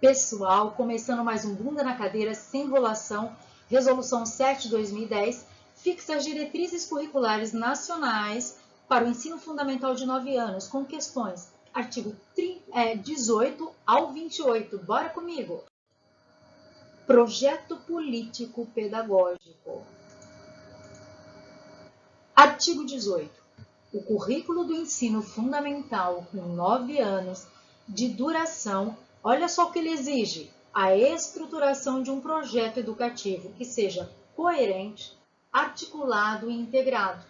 Pessoal, começando mais um Bunda na Cadeira, sem enrolação, Resolução 7 de 2010, fixa as diretrizes curriculares nacionais para o ensino fundamental de 9 anos, com questões artigo 18 ao 28. Bora comigo! Projeto político pedagógico. Artigo 18. O currículo do ensino fundamental com 9 anos de duração, olha só o que ele exige: a estruturação de um projeto educativo que seja coerente, articulado e integrado,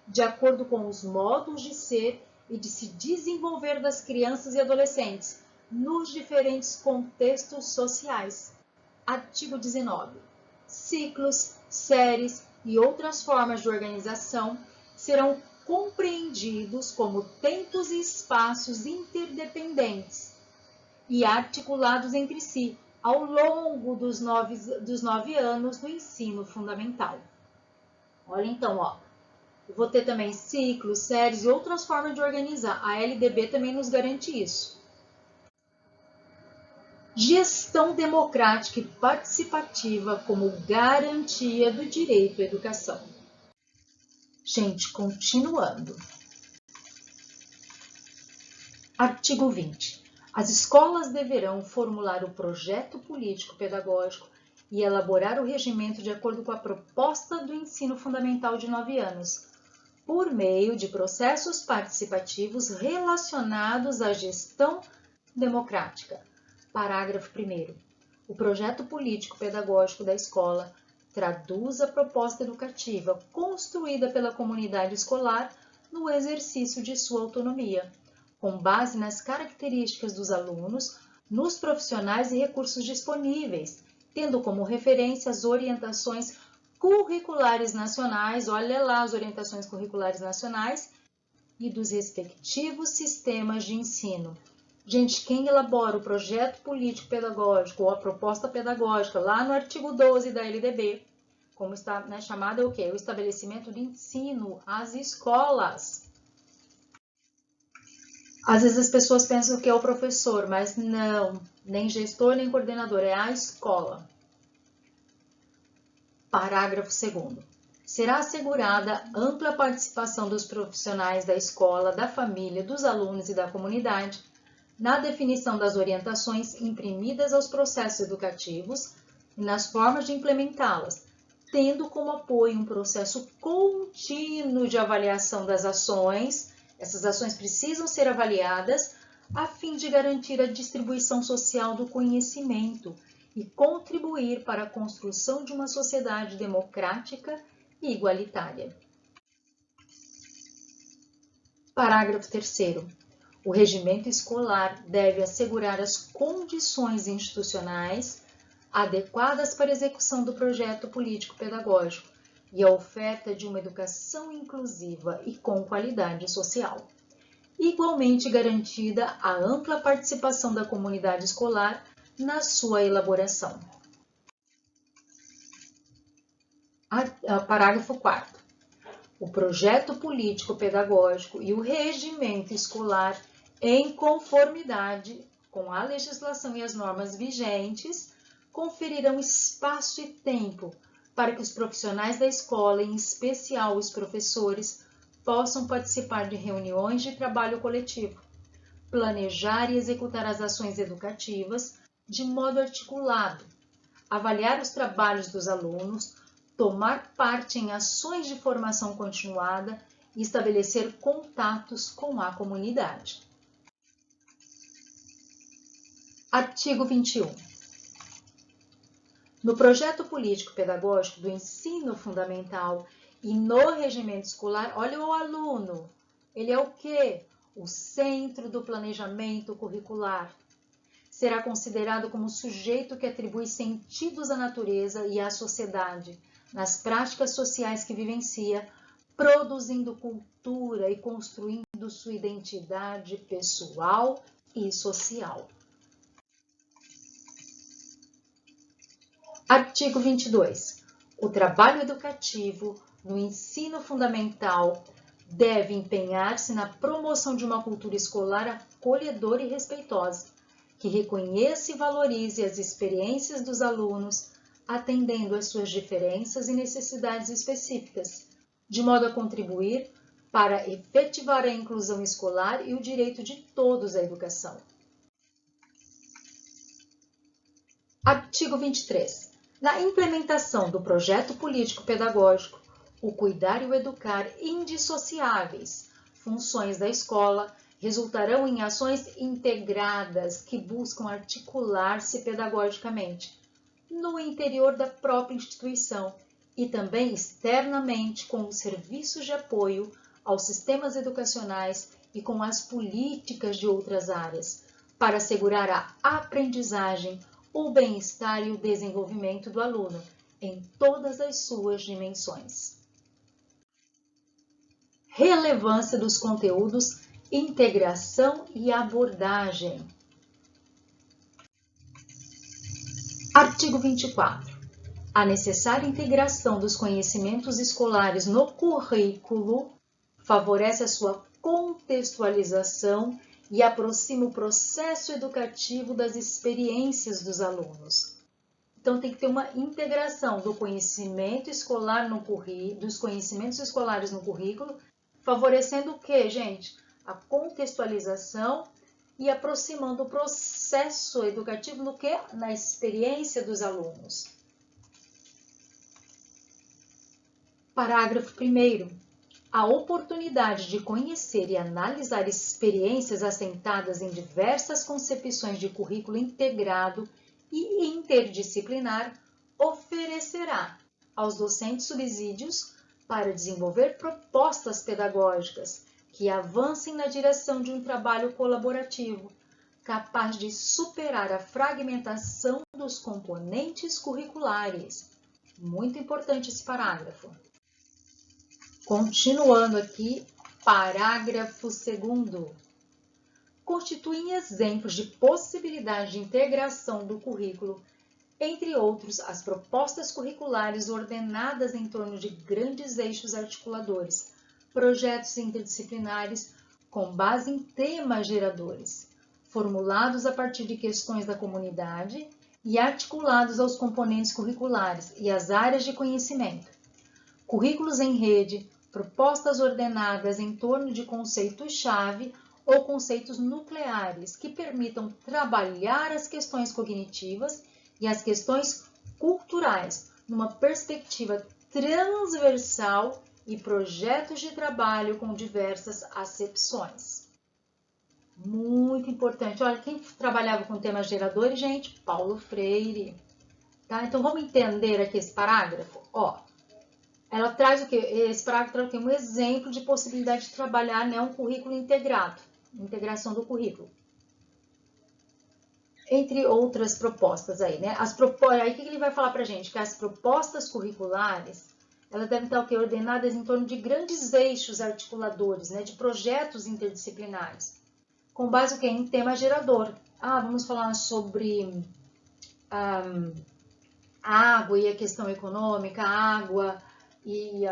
de acordo com os modos de ser e de se desenvolver das crianças e adolescentes nos diferentes contextos sociais. Artigo 19. Ciclos, séries e outras formas de organização serão compreendidos como tempos e espaços interdependentes e articulados entre si ao longo dos 9 anos do ensino fundamental. Olha então, eu vou ter também ciclos, séries e outras formas de organizar. A LDB também nos garante isso. Gestão democrática e participativa como garantia do direito à educação. Gente, continuando. Artigo 20. As escolas deverão formular o projeto político-pedagógico e elaborar o regimento de acordo com a proposta do ensino fundamental de 9 anos, por meio de processos participativos relacionados à gestão democrática. Parágrafo 1º. O projeto político-pedagógico da escola traduz a proposta educativa construída pela comunidade escolar no exercício de sua autonomia, com base nas características dos alunos, nos profissionais e recursos disponíveis, tendo como referência as orientações curriculares nacionais, olha lá as orientações curriculares nacionais, e dos respectivos sistemas de ensino. Gente, quem elabora o projeto político-pedagógico ou a proposta pedagógica lá no artigo 12 da LDB, como está chamado é o quê? O estabelecimento de ensino às escolas. Às vezes as pessoas pensam que é o professor, mas não, nem gestor nem coordenador, é a escola. Parágrafo 2º. Será assegurada ampla participação dos profissionais da escola, da família, dos alunos e da comunidade na definição das orientações imprimidas aos processos educativos e nas formas de implementá-las, tendo como apoio um processo contínuo de avaliação das ações. Essas ações precisam ser avaliadas a fim de garantir a distribuição social do conhecimento e contribuir para a construção de uma sociedade democrática e igualitária. Parágrafo 3º. O regimento escolar deve assegurar as condições institucionais adequadas para a execução do projeto político-pedagógico e a oferta de uma educação inclusiva e com qualidade social. Igualmente garantida a ampla participação da comunidade escolar na sua elaboração. Parágrafo 4º. O projeto político-pedagógico e o regimento escolar, em conformidade com a legislação e as normas vigentes, conferirão espaço e tempo para que os profissionais da escola, em especial os professores, possam participar de reuniões de trabalho coletivo, planejar e executar as ações educativas de modo articulado, avaliar os trabalhos dos alunos, tomar parte em ações de formação continuada e estabelecer contatos com a comunidade. Artigo 21. No projeto político-pedagógico do ensino fundamental e no regimento escolar, olha o aluno, ele é o quê? O centro do planejamento curricular. Será considerado como sujeito que atribui sentidos à natureza e à sociedade, nas práticas sociais que vivencia, produzindo cultura e construindo sua identidade pessoal e social. Artigo 22. O trabalho educativo no ensino fundamental deve empenhar-se na promoção de uma cultura escolar acolhedora e respeitosa, que reconheça e valorize as experiências dos alunos, atendendo às suas diferenças e necessidades específicas, de modo a contribuir para efetivar a inclusão escolar e o direito de todos à educação. Artigo 23. Na implementação do projeto político-pedagógico, o cuidar e o educar indissociáveis, funções da escola, resultarão em ações integradas que buscam articular-se pedagogicamente no interior da própria instituição e também externamente com os serviços de apoio aos sistemas educacionais e com as políticas de outras áreas, para assegurar a aprendizagem, o bem-estar e o desenvolvimento do aluno em todas as suas dimensões. Relevância dos conteúdos, integração e abordagem. Artigo 24. A necessária integração dos conhecimentos escolares no currículo favorece a sua contextualização e aproxima o processo educativo das experiências dos alunos. Então, tem que ter uma integração do conhecimento escolar dos conhecimentos escolares no currículo, favorecendo o quê, gente? A contextualização e aproximando o processo educativo no quê? Na experiência dos alunos. Parágrafo 1º. A oportunidade de conhecer e analisar experiências assentadas em diversas concepções de currículo integrado e interdisciplinar oferecerá aos docentes subsídios para desenvolver propostas pedagógicas que avancem na direção de um trabalho colaborativo, capaz de superar a fragmentação dos componentes curriculares. Muito importante esse parágrafo. Continuando aqui, parágrafo 2º. Constituem exemplos de possibilidade de integração do currículo, entre outros, as propostas curriculares ordenadas em torno de grandes eixos articuladores, projetos interdisciplinares com base em temas geradores, formulados a partir de questões da comunidade e articulados aos componentes curriculares e às áreas de conhecimento. Currículos em rede, propostas ordenadas em torno de conceitos-chave ou conceitos nucleares que permitam trabalhar as questões cognitivas e as questões culturais numa perspectiva transversal e projetos de trabalho com diversas acepções. Muito importante. Olha, quem trabalhava com temas geradores, gente? Paulo Freire. Tá? Então, vamos entender aqui esse parágrafo? Ela traz o quê? Esse parágrafo traz o quê? Um exemplo de possibilidade de trabalhar, né, um currículo integrado, integração do currículo. Entre outras propostas aí, né? Aí o que ele vai falar pra gente? Que as propostas curriculares, elas devem estar o quê? Ordenadas em torno de grandes eixos articuladores, né? De projetos interdisciplinares. Com base o quê? Em tema gerador. Vamos falar sobre a água e a questão econômica, a água e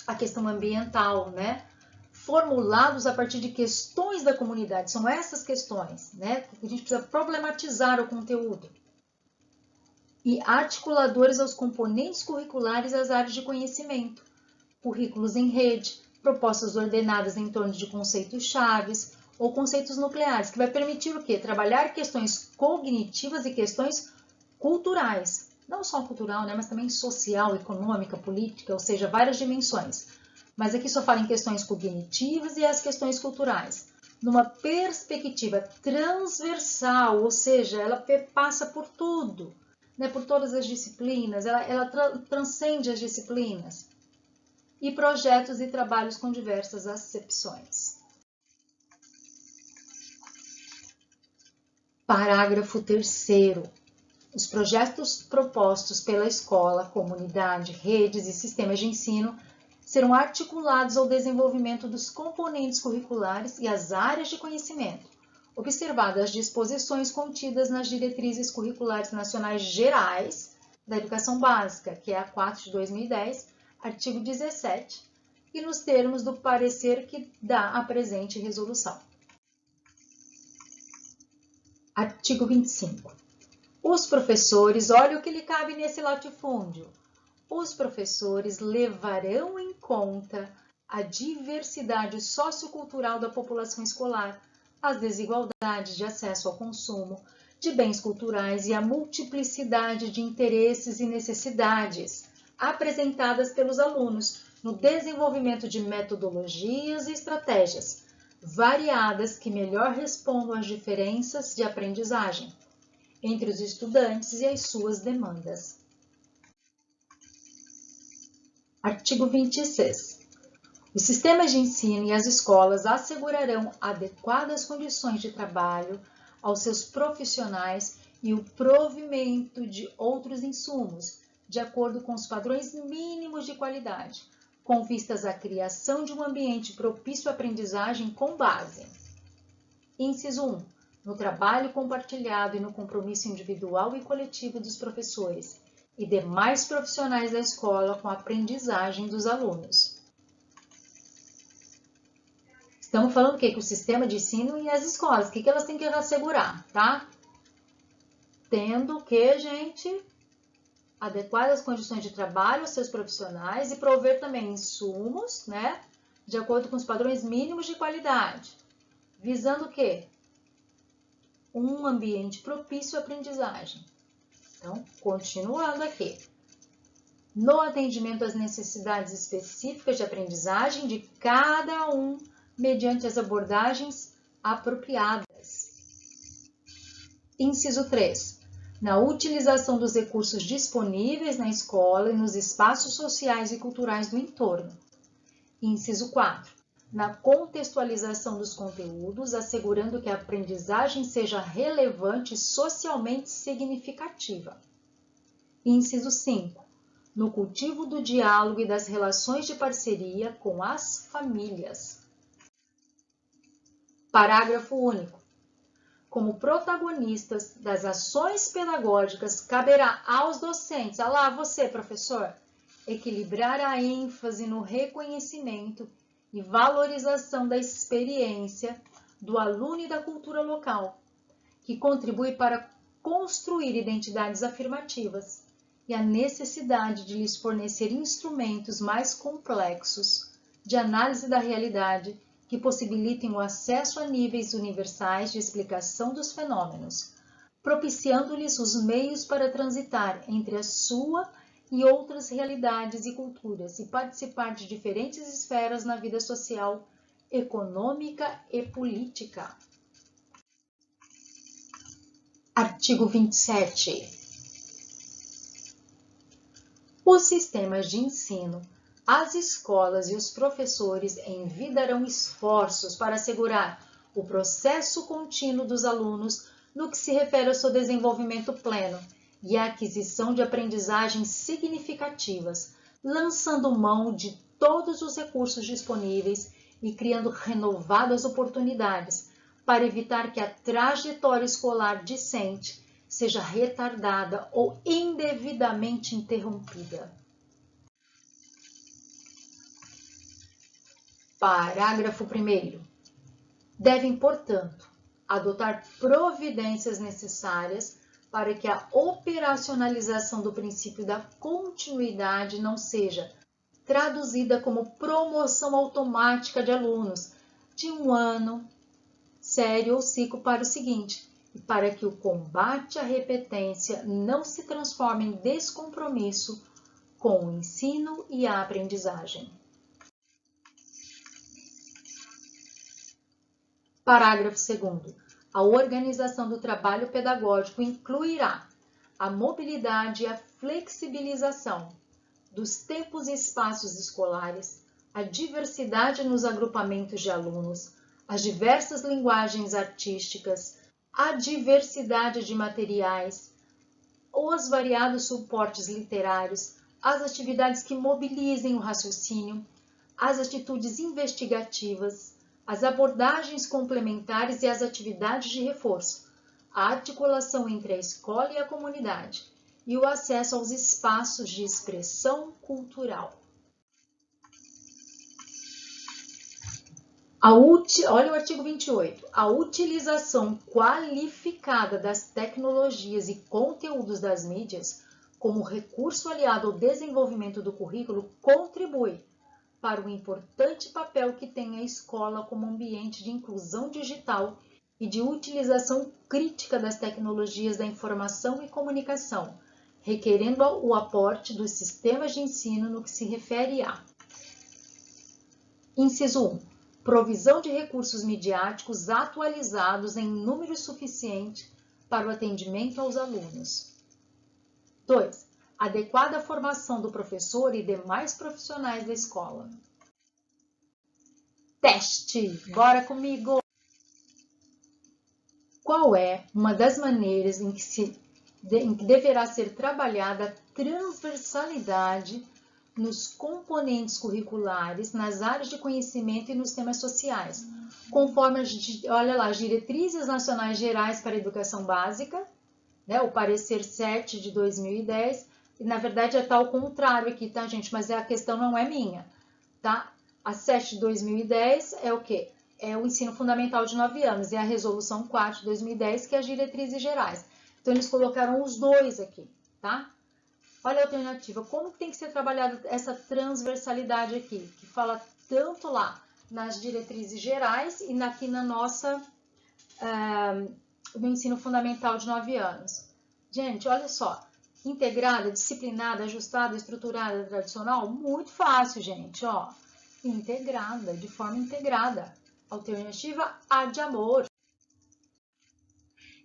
a questão ambiental, né? Formulados a partir de questões da comunidade. São essas questões, né? Que a gente precisa problematizar o conteúdo. E articuladores aos componentes curriculares e às áreas de conhecimento. Currículos em rede, propostas ordenadas em torno de conceitos chaves ou conceitos nucleares, que vai permitir o quê? Trabalhar questões cognitivas e questões culturais. Não só cultural, né? Mas também social, econômica, política, ou seja, várias dimensões. Mas aqui só fala em questões cognitivas e as questões culturais. Numa perspectiva transversal, ou seja, ela passa por tudo, né? Por todas as disciplinas, ela transcende as disciplinas. E projetos e trabalhos com diversas acepções. Parágrafo 3º. Os projetos propostos pela escola, comunidade, redes e sistemas de ensino serão articulados ao desenvolvimento dos componentes curriculares e as áreas de conhecimento, observadas as disposições contidas nas diretrizes curriculares nacionais gerais da educação básica, que é a 4 de 2010, artigo 17, e nos termos do parecer que dá a presente resolução. Artigo 25. Os professores, olha o que lhe cabe nesse latifúndio. Os professores levarão em conta a diversidade sociocultural da população escolar, as desigualdades de acesso ao consumo de bens culturais e a multiplicidade de interesses e necessidades apresentadas pelos alunos no desenvolvimento de metodologias e estratégias variadas que melhor respondam às diferenças de aprendizagem entre os estudantes e as suas demandas. Artigo 26. Os sistemas de ensino e as escolas assegurarão adequadas condições de trabalho aos seus profissionais e o provimento de outros insumos, de acordo com os padrões mínimos de qualidade, com vistas à criação de um ambiente propício à aprendizagem com base. Inciso 1. No trabalho compartilhado e no compromisso individual e coletivo dos professores e demais profissionais da escola com a aprendizagem dos alunos. Estamos falando o quê? Que o sistema de ensino e as escolas, o que elas têm que assegurar, tá? Tendo que, gente, adequadas condições de trabalho aos seus profissionais e prover também insumos, né? De acordo com os padrões mínimos de qualidade. Visando o quê? Um ambiente propício à aprendizagem. Então, continuando aqui. No atendimento às necessidades específicas de aprendizagem de cada um, mediante as abordagens apropriadas. Inciso 3. Na utilização dos recursos disponíveis na escola e nos espaços sociais e culturais do entorno. Inciso 4. Na contextualização dos conteúdos, assegurando que a aprendizagem seja relevante e socialmente significativa. Inciso 5. No cultivo do diálogo e das relações de parceria com as famílias. Parágrafo único. Como protagonistas das ações pedagógicas, caberá aos docentes, olha lá você, professor, equilibrar a ênfase no reconhecimento e valorização da experiência do aluno e da cultura local, que contribui para construir identidades afirmativas, e a necessidade de lhes fornecer instrumentos mais complexos de análise da realidade que possibilitem o acesso a níveis universais de explicação dos fenômenos, propiciando-lhes os meios para transitar entre a sua e outras realidades e culturas e participar de diferentes esferas na vida social, econômica e política. Artigo 27. Os sistemas de ensino, as escolas e os professores envidarão esforços para assegurar o processo contínuo dos alunos no que se refere ao seu desenvolvimento pleno e a aquisição de aprendizagens significativas, lançando mão de todos os recursos disponíveis e criando renovadas oportunidades para evitar que a trajetória escolar discente seja retardada ou indevidamente interrompida. Parágrafo 1º. Devem, portanto, adotar providências necessárias para que a operacionalização do princípio da continuidade não seja traduzida como promoção automática de alunos de um ano sério ou ciclo para o seguinte, e para que o combate à repetência não se transforme em descompromisso com o ensino e a aprendizagem. Parágrafo 2º. A organização do trabalho pedagógico incluirá a mobilidade e a flexibilização dos tempos e espaços escolares, a diversidade nos agrupamentos de alunos, as diversas linguagens artísticas, a diversidade de materiais, os variados suportes literários, as atividades que mobilizem o raciocínio, as atitudes investigativas, as abordagens complementares e as atividades de reforço, a articulação entre a escola e a comunidade e o acesso aos espaços de expressão cultural. Olha o artigo 28. A utilização qualificada das tecnologias e conteúdos das mídias como recurso aliado ao desenvolvimento do currículo contribui para o importante papel que tem a escola como ambiente de inclusão digital e de utilização crítica das tecnologias da informação e comunicação, requerendo o aporte dos sistemas de ensino no que se refere a: inciso 1. Provisão de recursos midiáticos atualizados em número suficiente para o atendimento aos alunos. 2. Adequada formação do professor e demais profissionais da escola. Teste! Bora comigo! Qual é uma das maneiras em que deverá ser trabalhada a transversalidade nos componentes curriculares, nas áreas de conhecimento e nos temas sociais, conforme as diretrizes nacionais gerais para a educação básica, né, o parecer 7 de 2010, e na verdade está ao contrário aqui, tá, gente? Mas a questão não é minha, tá? A 7 de 2010 é o quê? É o ensino fundamental de 9 anos, e a resolução 4 de 2010, que é as diretrizes gerais. Então, eles colocaram os dois aqui, tá? Olha a alternativa. Como tem que ser trabalhada essa transversalidade aqui, que fala tanto lá nas diretrizes gerais e aqui na nossa, no ensino fundamental de 9 anos. Gente, olha só. Integrada, disciplinada, ajustada, estruturada, tradicional? Muito fácil, gente, ó. Integrada, de forma integrada. Alternativa A de amor.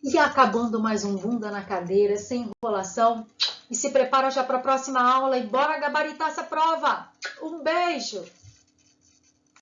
E acabando mais um bunda na cadeira, sem enrolação. E se prepara já para a próxima aula e bora gabaritar essa prova. Um beijo!